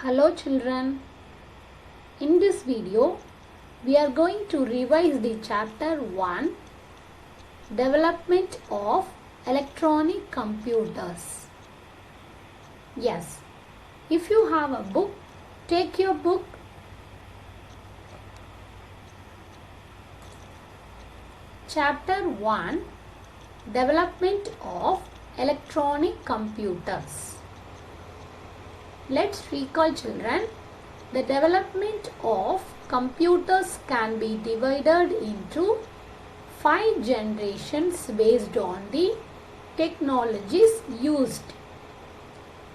Hello children, in this video we are going to revise the chapter 1 Development of Electronic Computers. Yes, if you have a book, take your book. Chapter 1 Development of Electronic Computers. Let's recall children, the development of computers can be divided into 5 generations based on the technologies used.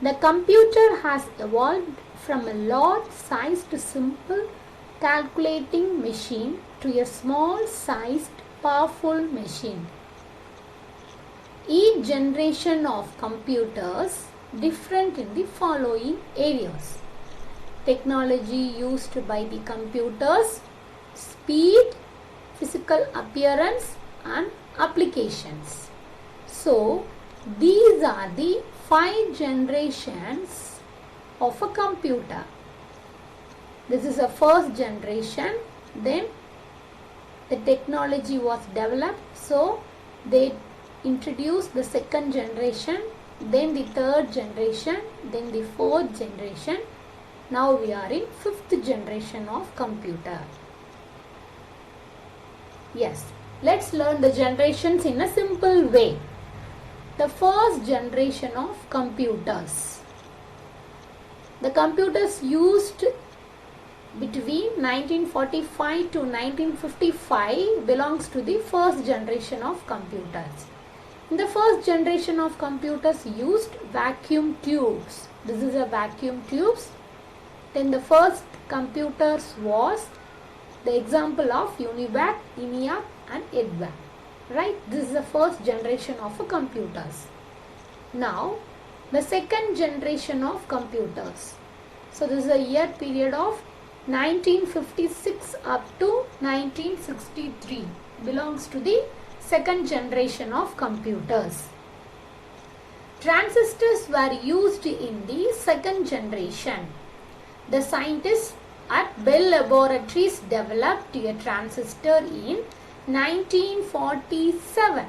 The computer has evolved from a large-sized simple calculating machine to a small-sized powerful machine. Each generation of computers different in the following areas: technology used by the computers, speed, physical appearance and applications. So, these are the 5 generations of a computer. This is a first generation, then the technology was developed, so they introduced the second generation, then the third generation, then the fourth generation. Now we are in 5th generation of computer. Yes, let's learn the generations in a simple way. The first generation of computers. The computers used between 1945 to 1955 belongs to the first generation of computers. In the first generation of computers used vacuum tubes. This is a vacuum tubes. Then the first computers was the example of UNIVAC, ENIAC and EDVAC. Right? This is the first generation of computers. Now, the second generation of computers. So, this is a year period of 1956 up to 1963 belongs to the second generation of computers. Transistors were used in the second generation. The scientists at Bell Laboratories developed a transistor in 1947.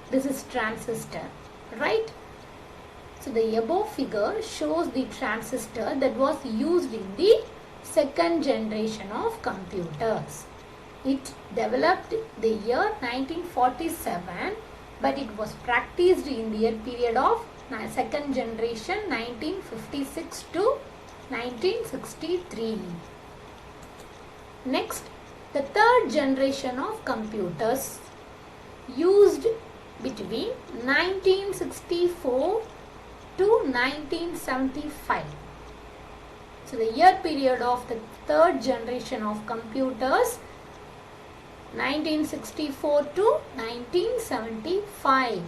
This is transistor, right? So the above figure shows the transistor that was used in the second generation of computers. It developed the year 1947, but it was practiced in the year period of second generation 1956 to 1963. Next, the third generation of computers used between 1964 to 1975. So the year period of the third generation of computers 1964 to 1975.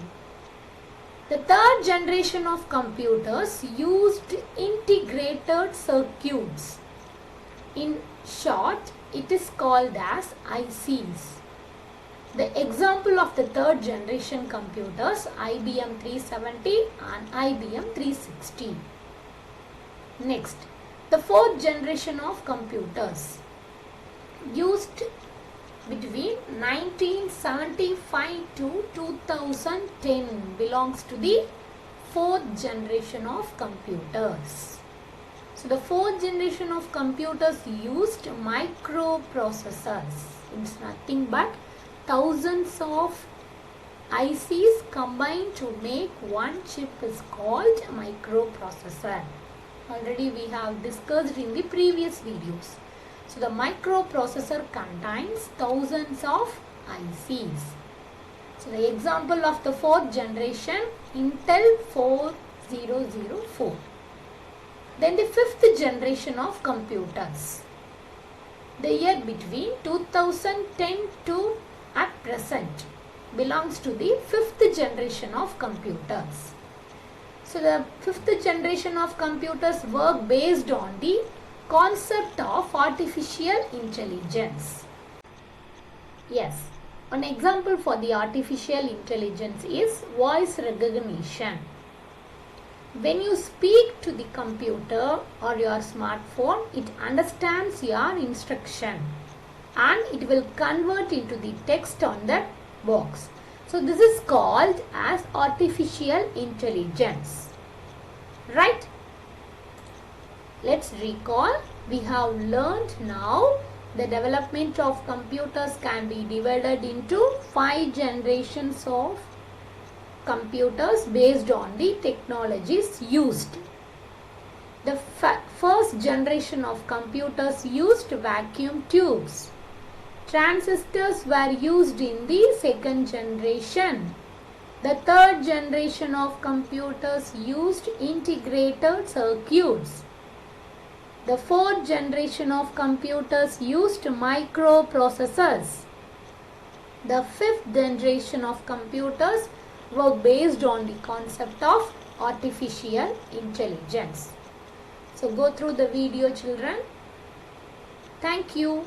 The third generation of computers used integrated circuits. In short, it is called as ICs. The example of the third generation computers IBM 370 and IBM 360. Next, the fourth generation of computers used between 1975 to 2010 belongs to the fourth generation of computers. So the fourth generation of computers used microprocessors. It's nothing but thousands of ICs combined to make one chip is called microprocessor. Already we have discussed in the previous videos. So the microprocessor contains thousands of ICs. So the example of the fourth generation Intel 4004. Then the fifth generation of computers. The year between 2010 to at present belongs to the fifth generation of computers. So the fifth generation of computers work based on the concept of artificial intelligence. Yes, an example for the artificial intelligence is voice recognition. When you speak to the computer or your smartphone, it understands your instruction and it will convert into the text on that box. So this is called as artificial intelligence. Right? Let's recall. We have learned now the development of computers can be divided into 5 generations of computers based on the technologies used. The first generation of computers used vacuum tubes. Transistors were used in the second generation. The third generation of computers used integrated circuits. The fourth generation of computers used microprocessors. The fifth generation of computers were based on the concept of artificial intelligence. So go through the video, children. Thank you.